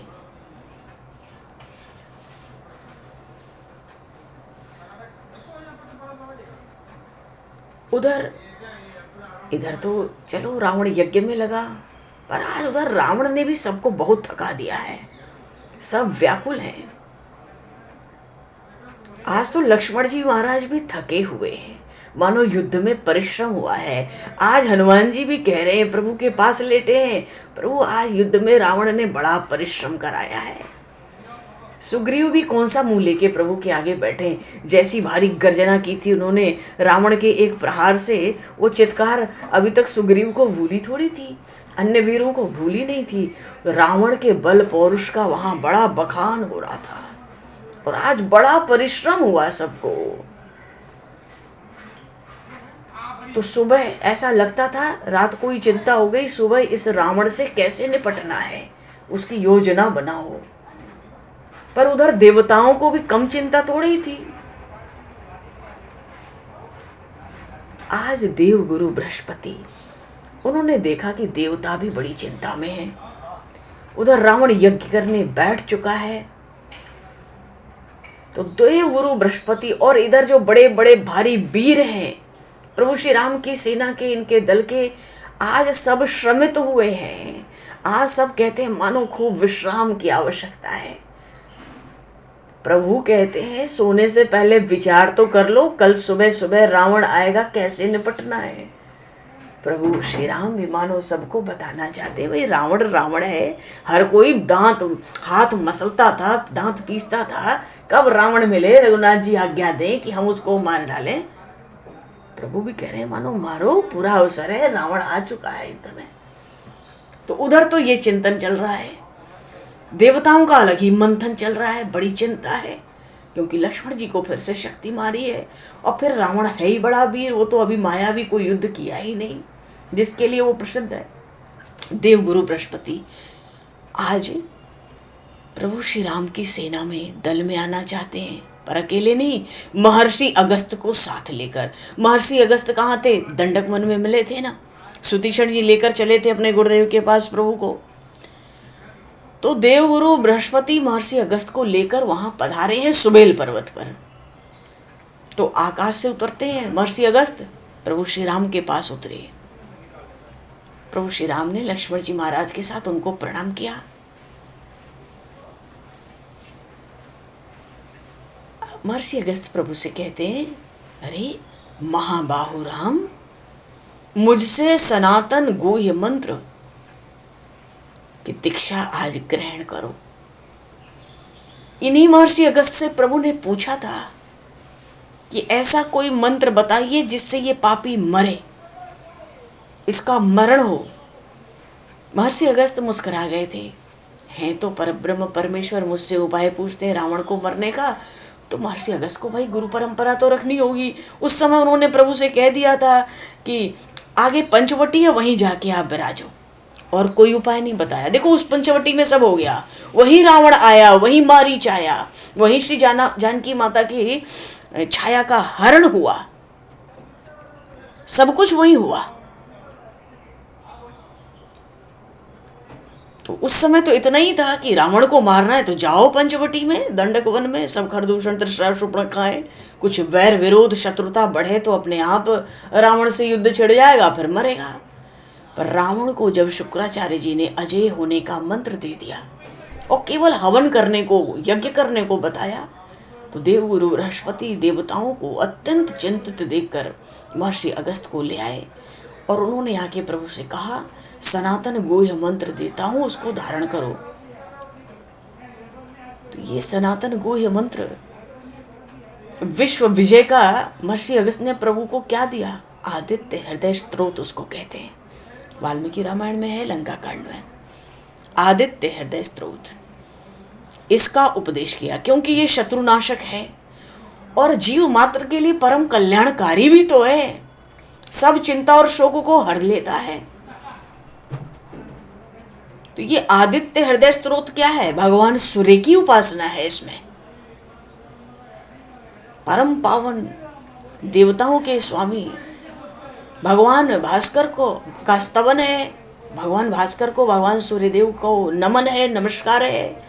इधर तो चलो रावण यज्ञ में लगा, पर आज उधर रावण ने भी सबको बहुत थका दिया है, सब व्याकुल हैं। आज तो लक्ष्मण जी महाराज भी थके हुए हैं, मानो युद्ध में परिश्रम हुआ है। आज हनुमान जी भी कह रहे हैं, प्रभु के पास लेटे हैं, प्रभु आज युद्ध में रावण ने बड़ा परिश्रम कराया है। सुग्रीव भी कौन सा मुंह लेके प्रभु के आगे बैठे, जैसी भारी गर्जना की थी उन्होंने रावण के एक प्रहार से, वो चित्कार अभी तक सुग्रीव को भूली थोड़ी थी, अन्य वीरों को भूली नहीं थी। रावण के बल पौरुष का वहां बड़ा बखान हो रहा था, और आज बड़ा परिश्रम हुआ सबको। तो सुबह ऐसा लगता था, रात को ही चिंता हो गई, सुबह इस रावण से कैसे निपटना है, उसकी योजना बनाओ। पर उधर देवताओं को भी कम चिंता थोड़ी थी। आज देव गुरु बृहस्पति, उन्होंने देखा कि देवता भी बड़ी चिंता में हैं। उधर रावण यज्ञ करने बैठ चुका है, तो देव गुरु बृहस्पति और इधर जो बड़े बड़े भारी वीर हैं प्रभु श्री राम की सेना के, इनके दल के, आज सब श्रमित हुए हैं। आज सब कहते हैं मानो खूब विश्राम की आवश्यकता है। प्रभु कहते हैं सोने से पहले विचार तो कर लो, कल सुबह सुबह रावण आएगा, कैसे निपटना है। प्रभु श्री राम भी मानो सबको बताना चाहते हैं, भाई रावण रावण है। हर कोई दांत हाथ मसलता था, दांत पीसता था, कब रावण मिले, रघुनाथ जी आज्ञा दें कि हम उसको मार डालें। प्रभु भी कह रहे हैं मानो मारो, पूरा अवसर है, रावण आ चुका है युद्ध में। तो उधर तो ये चिंतन चल रहा है, देवताओं का अलग ही मंथन चल रहा है, बड़ी चिंता है, क्योंकि लक्ष्मण जी को फिर से शक्ति मारी है, और फिर रावण है ही बड़ा वीर, वो तो अभी मायावी कोई युद्ध किया ही नहीं जिसके लिए वो प्रसिद्ध है। देव गुरु बृहस्पति आज प्रभु श्री राम की सेना में दल में आना चाहते हैं, पर अकेले नहीं, महर्षि अगस्त को साथ लेकर। महर्षि अगस्त कहाँ थे, दंडक वन में मिले थे ना, सुतीक्षण जी लेकर चले थे अपने गुरुदेव के पास प्रभु को। तो देवगुरु बृहस्पति महर्षि अगस्त को लेकर वहां पधारे हैं सुबेल पर्वत पर। तो आकाश से उतरते हैं महर्षि अगस्त, प्रभु श्री राम के पास उतरे। प्रभु श्री राम ने लक्ष्मण जी महाराज के साथ उनको प्रणाम किया। महर्षि अगस्त प्रभु से कहते हैं, अरे महाबाहु राम, मुझसे सनातन गुह्य मंत्र की दीक्षा आज ग्रहण करो। इन्हीं महर्षि अगस्त से प्रभु ने पूछा था कि ऐसा कोई मंत्र बताइए जिससे ये पापी मरे, इसका मरण हो। महर्षि अगस्त मुस्कुरा गए थे। हैं तो परब्रह्म परमेश्वर, मुझसे उपाय पूछते हैं रावण को मरने का, तो महर्षि अगस्त को भाई गुरु परंपरा तो रखनी होगी। उस समय उन्होंने प्रभु से कह दिया था कि आगे पंचवटी है, वहीं जाके आप विराजो, और कोई उपाय नहीं बताया। देखो उस पंचवटी में सब हो गया, वही रावण आया, वही मारीच आया, वही श्री जानकी माता की छाया का हरण हुआ, सब कुछ वही हुआ। तो उस समय तो इतना ही था कि रावण को मारना है तो जाओ पंचवटी में, दंडक वन में, सब खरदूषण तृष्णा शूर्पणखा खाएं, कुछ वैर विरोध शत्रुता बढ़े तो अपने आप रावण से युद्ध छिड़ जाएगा, फिर मरेगा। पर रावण को जब शुक्राचार्य जी ने अजय होने का मंत्र दे दिया और केवल हवन करने को, यज्ञ करने को बताया, तो देवगुरु बृहस्पति देवताओं को अत्यंत चिंतित देखकर महर्षि अगस्त को ले आए और उन्होंने आके प्रभु से कहा, सनातन गुह्य मंत्र देता हूं, उसको धारण करो। तो ये सनातन गुह्य मंत्र विश्व विजय का महर्षि अगस्त ने प्रभु को क्या दिया? आदित्य हृदय स्त्रोत उसको कहते हैं। वाल्मीकि रामायण में है, लंका कांड में, आदित्य हृदय स्त्रोत, इसका उपदेश किया, क्योंकि ये शत्रुनाशक है और जीव मात्र के लिए परम कल्याणकारी भी तो है, सब चिंता और शोक को हर लेता है। तो ये आदित्य हृदय स्त्रोत क्या है? भगवान सूर्य की उपासना है। इसमें परम पावन देवताओं के स्वामी भगवान भास्कर को का स्तवन है, भगवान भास्कर को, भगवान सूर्यदेव को नमन है, नमस्कार है।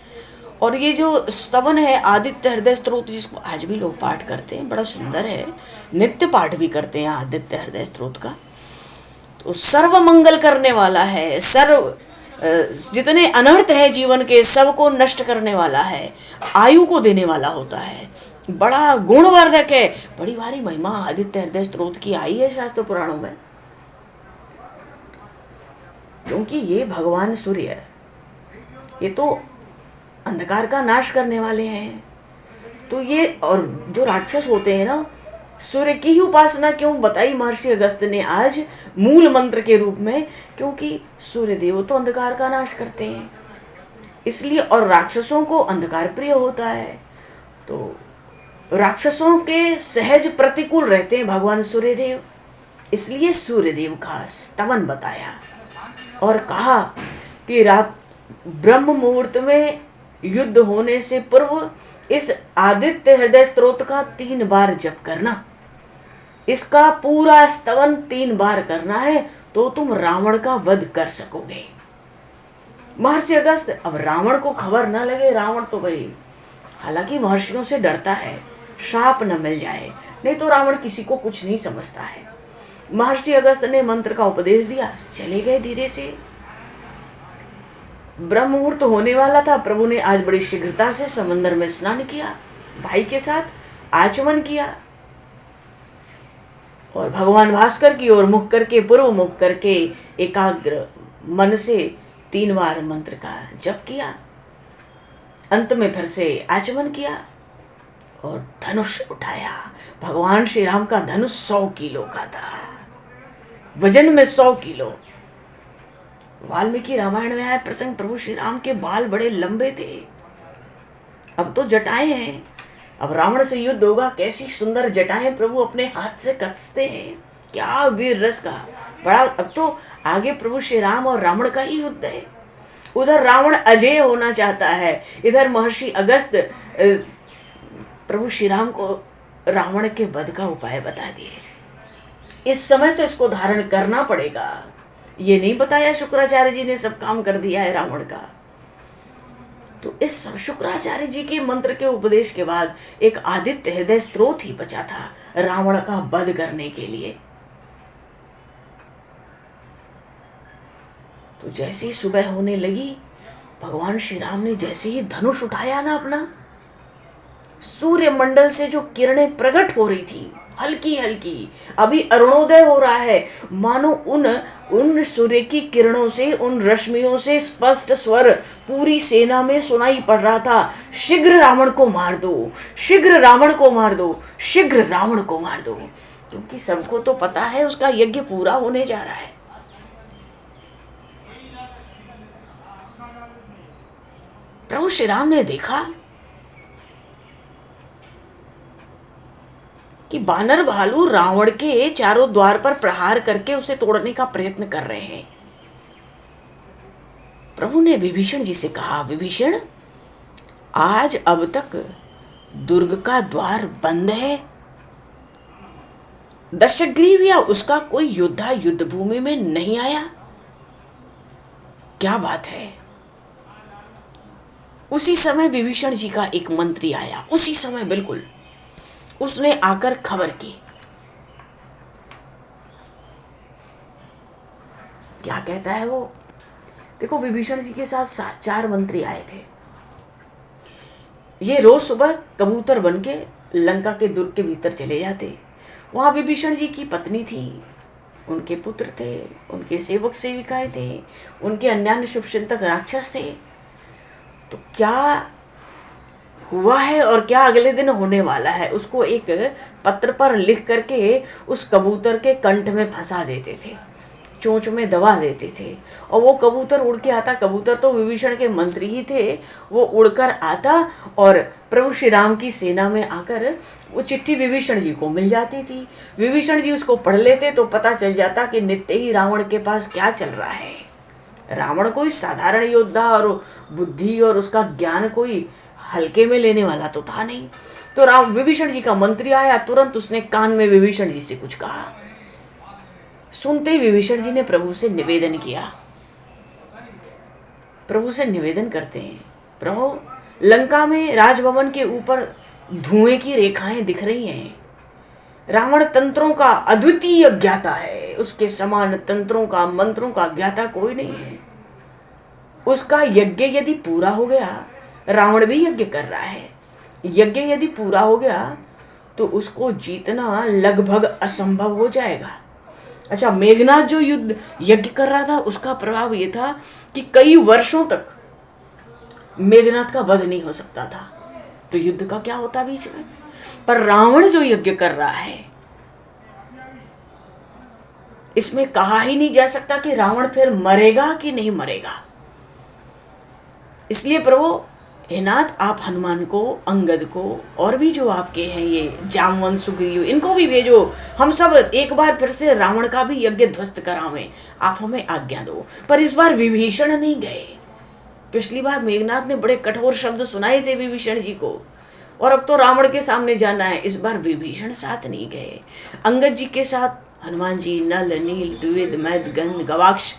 और ये जो स्तवन है आदित्य हृदय स्त्रोत, जिसको आज भी लोग पाठ करते हैं, बड़ा सुंदर है, नित्य पाठ भी करते हैं आदित्य हृदय स्त्रोत का। तो सर्व मंगल करने वाला है, सर्व जितने अनर्थ है जीवन के सबको नष्ट करने वाला है, आयु को देने वाला होता है, बड़ा गुणवर्धक है। बड़ी भारी महिमा आदित्य हृदय स्त्रोत की आई है शास्त्र पुराणों में, क्योंकि ये भगवान सूर्य, ये तो अंधकार का नाश करने वाले हैं। तो ये, और जो राक्षस होते हैं ना, सूर्य की ही उपासना क्यों बताई महर्षि अगस्त ने आज मूल मंत्र के रूप में? क्योंकि सूर्य देव तो अंधकार का नाश करते हैं, इसलिए, और राक्षसों को अंधकार प्रिय होता है, तो राक्षसों के सहज प्रतिकूल रहते हैं भगवान सूर्यदेव, इसलिए सूर्यदेव का स्तवन बताया और कहा कि रात ब्रह्म मुहूर्त में युद्ध होने से पूर्व इस आदित्य हृदय स्त्रोत का 3 बार जप करना, इसका पूरा स्तवन 3 बार करना है, तो तुम रावण का वध कर सकोगे। महर्षि अगस्त, अब रावण को खबर न लगे, रावण तो भाई हालांकि महर्षियों से डरता है, शाप न मिल जाए, नहीं तो रावण किसी को कुछ नहीं समझता है। महर्षि अगस्त ने मंत्र का उपदेश दिया, चले गए धीरे से। ब्रह्म मुहूर्त होने वाला था, प्रभु ने आज बड़ी शीघ्रता से समंदर में स्नान किया, भाई के साथ आचमन किया और भगवान भास्कर की ओर मुख करके, पूर्व मुख करके एकाग्र मन से 3 बार मंत्र का जप किया। अंत में फिर से आचमन किया और धनुष उठाया। भगवान श्री राम का धनुष 100 किलो का था, वजन में 100 किलो। वाल्मीकि रामायण में आया प्रसंग, प्रभु श्री राम के बाल बड़े लंबे थे, अब तो जटाएं हैं, अब रावण से युद्ध होगा, कैसी सुंदर जटाएं प्रभु अपने हाथ से कसते हैं, क्या वीर रस का बड़ा। अब तो आगे प्रभु श्री राम और रावण का ही युद्ध है। उधर रावण अजय होना चाहता है, इधर महर्षि अगस्त प्रभु श्री राम को रावण के वध का उपाय बता दिए। इस समय तो इसको धारण करना पड़ेगा, ये नहीं बताया शुक्राचार्य जी ने सब काम कर दिया है रावण का। तो इस शुक्राचार्य जी के मंत्र के उपदेश के बाद एक आदित्य हृदय स्रोत ही बचा था रावण का वध करने के लिए। तो जैसे ही सुबह होने लगी, भगवान श्री राम ने जैसे ही धनुष उठाया ना अपना, सूर्य मंडल से जो किरणें प्रकट हो रही थी हल्की हल्की, अभी अरुणोदय हो रहा है, मानो उन सूर्य की किरणों से, उन रश्मियों से स्पष्ट स्वर पूरी सेना में सुनाई पड़ रहा था, शीघ्र रावण को मार दो, शीघ्र रावण को मार दो, शीघ्र रावण को मार दो। क्योंकि सबको तो पता है उसका यज्ञ पूरा होने जा रहा है। प्रभु श्री राम ने देखा कि बानर भालू रावण के चारों द्वार पर प्रहार करके उसे तोड़ने का प्रयत्न कर रहे हैं। प्रभु ने विभीषण जी से कहा, विभीषण, आज अब तक दुर्ग का द्वार बंद है, दशग्रीव या उसका कोई योद्धा युद्ध भूमि में नहीं आया, क्या बात है? उसी समय विभीषण जी का एक मंत्री आया, उसी समय बिल्कुल उसने आकर खबर की। क्या कहता है वो? देखो, विभीषण जी के साथ 4 मंत्री आए थे। ये रोज सुबह कबूतर बन के लंका के दुर्ग के भीतर चले जाते। वहां विभीषण जी की पत्नी थी, उनके पुत्र थे, उनके सेवक सेविकाएं थे, उनके अन्यान्य शुभचिंतक राक्षस थे। तो क्या हुआ है और क्या अगले दिन होने वाला है, उसको एक पत्र पर लिख करके उस कबूतर के कंठ में फंसा देते थे, चोंच में दबा देते थे, और वो कबूतर उड़ के आता। कबूतर तो विभीषण के मंत्री ही थे। वो उड़कर आता और प्रभु श्री राम की सेना में आकर वो चिट्ठी विभीषण जी को मिल जाती थी। विभीषण जी उसको पढ़ लेते तो पता चल जाता कि नित्य ही रावण के पास क्या चल रहा है। रावण कोई साधारण योद्धा और बुद्धि और उसका ज्ञान कोई हल्के में लेने वाला तो था नहीं। तो राम विभीषण जी का मंत्री आया, तुरंत उसने कान में विभीषण जी से कुछ कहा। सुनते ही विभीषण जी ने प्रभु से निवेदन किया। प्रभु से निवेदन करते हैं, प्रभु, लंका में राजभवन के ऊपर धुएं की रेखाएं दिख रही हैं। रावण तंत्रों का अद्वितीय ज्ञाता है, उसके समान तंत्रों का, मंत्रों का ज्ञाता कोई नहीं है। उसका यज्ञ यदि पूरा हो गया, रावण भी यज्ञ कर रहा है, यज्ञ यदि पूरा हो गया तो उसको जीतना लगभग असंभव हो जाएगा। अच्छा, मेघनाथ जो युद्ध यज्ञ कर रहा था, उसका प्रभाव ये था कि कई वर्षों तक मेघनाथ का वध नहीं हो सकता था, तो युद्ध का क्या होता बीच में। पर रावण जो यज्ञ कर रहा है, इसमें कहा ही नहीं जा सकता कि रावण फिर मरेगा कि नहीं मरेगा। इसलिए प्रभु हे नाथ, आप हनुमान को, अंगद को, और भी जो आपके हैं ये जामवंत, सुग्रीव, इनको भी भेजो। हम सब एक बार फिर से रावण का भी यज्ञ ध्वस्त करावें, आप हमें आज्ञा दो। पर इस बार विभीषण नहीं गए। पिछली बार मेघनाथ ने बड़े कठोर शब्द सुनाए थे विभीषण जी को, और अब तो रावण के सामने जाना है। इस बार विभीषण साथ नहीं गए। अंगद जी के साथ हनुमान जी नल, नील, द्विविद, मैद, गंध, गवाक्ष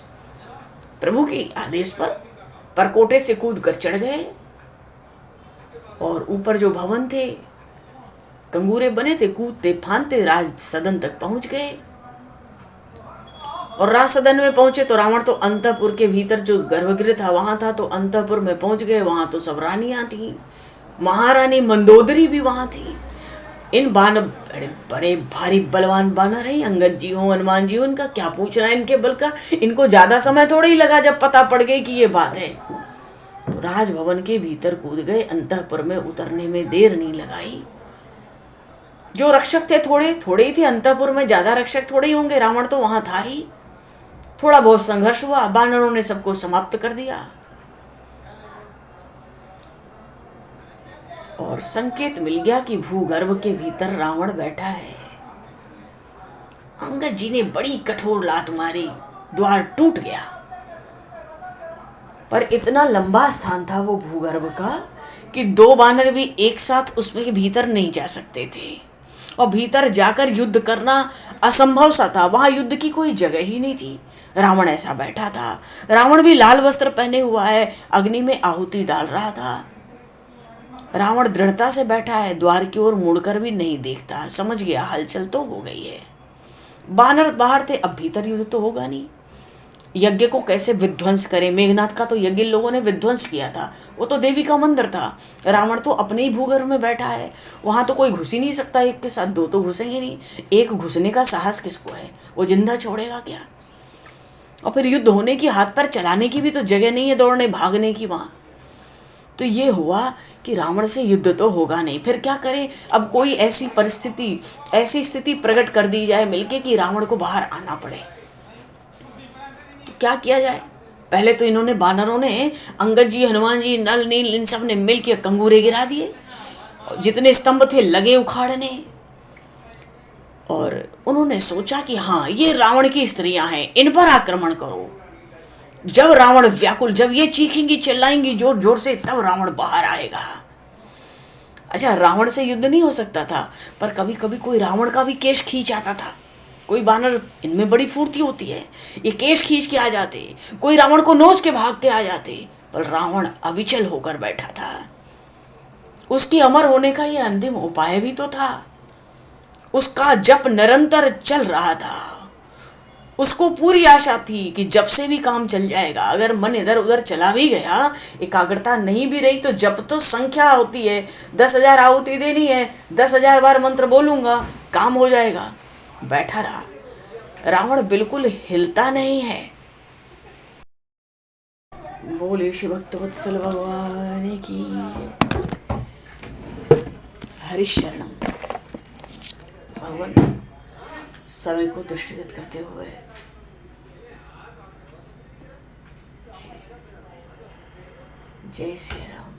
प्रभु के आदेश पर परकोटे से कूद कर चढ़ गए, और ऊपर जो भवन थे, कंगूरे बने थे, कूदते फांदते राज सदन तक पहुंच गए। और राज सदन में पहुंचे तो रावण तो अंतपुर के भीतर जो गर्भगृह था वहां था, तो अंतपुर में पहुंच गए। वहां तो सब रानियां थी, महारानी मंदोदरी भी वहां थी। इन बड़े बड़े भारी बलवान बानर हैं, अंगद जी हो, हनुमान जी हो, इनका क्या पूछना इनके बल का। इनको ज्यादा समय थोड़ा ही लगा जब पता पड़ गई कि ये बात है, तो राजभवन के भीतर कूद गए। अंतःपुर में उतरने में देर नहीं लगाई। जो रक्षक थे थोड़े थोड़े ही थे, अंतःपुर में ज्यादा रक्षक थोड़े ही होंगे, रावण तो वहां था ही। थोड़ा बहुत संघर्ष हुआ, बानरों ने सबको समाप्त कर दिया, और संकेत मिल गया कि भूगर्भ के भीतर रावण बैठा है। अंगद जी ने बड़ी कठोर लात मारी, द्वार टूट गया। पर इतना लंबा स्थान था वो भूगर्भ का कि 2 बानर भी एक साथ उसमें भीतर नहीं जा सकते थे। और भीतर जाकर युद्ध करना असंभव सा था। वहां युद्ध की कोई जगह ही नहीं थी। रावण ऐसा बैठा था। रावण भी लाल वस्त्र पहने हुआ है, अग्नि में आहुति डाल रहा था। रावण दृढ़ता से बैठा है, द्वार की ओर मुड़कर भी नहीं देखता। समझ गया हलचल तो हो गई है। बानर बाहर थे, अब भीतर युद्ध तो होगा नहीं। यज्ञ को कैसे विध्वंस करें? मेघनाथ का तो यज्ञ लोगों ने विध्वंस किया था, वो तो देवी का मंदिर था। रावण तो अपने ही भूगर्भ में बैठा है, वहां तो कोई घुस ही नहीं सकता। एक के साथ दो तो घुसेंगे नहीं। एक घुसने का साहस किसको है? वो जिंदा छोड़ेगा क्या? और फिर युद्ध होने की, हाथ पैर चलाने की भी तो जगह नहीं है, दौड़ने भागने की वहां। तो ये हुआ कि रावण से युद्ध तो होगा नहीं। फिर क्या करें? अब कोई ऐसी परिस्थिति, ऐसी स्थिति प्रकट कर दी जाए मिलके कि रावण को बाहर आना पड़े। तो क्या किया जाए? पहले तो इन्होंने, बानरों ने, अंगद जी, हनुमान जी, नल, नील, इन सब ने मिलके कंगूरे गिरा दिए। जितने स्तंभ थे लगे उखाड़ने। और उन्होंने सोचा कि हाँ, ये रावण की स्त्रियां हैं, इन पर आक्रमण करो। जब रावण व्याकुल, जब ये चीखेंगी चिल्लाएंगी जोर जोर से, तब रावण बाहर आएगा। अच्छा, रावण से युद्ध नहीं हो सकता था, पर कभी कभी कोई रावण का भी केश खींच आता था। कोई बानर, इनमें बड़ी फुर्ती होती है, ये केश खींच के आ जाते, कोई रावण को नोच के भाग के आ जाते। पर रावण अविचल होकर बैठा था। उसके अमर होने का ये अंतिम उपाय भी तो था। उसका जप निरंतर चल रहा था। उसको पूरी आशा थी कि जब से भी काम चल जाएगा। अगर मन इधर उधर चला भी गया, एकाग्रता नहीं भी रही, तो जब तो संख्या होती है, 10,000 आहुति देनी है, 10,000 बार मंत्र बोलूंगा, काम हो जाएगा। बैठा रहा। रावण बिल्कुल हिलता नहीं है। बोले श्री भक्तवत्सल भगवान की। हरिशरणम। भगवान समय को दृष्टिगत करते हुए जय श्री राम।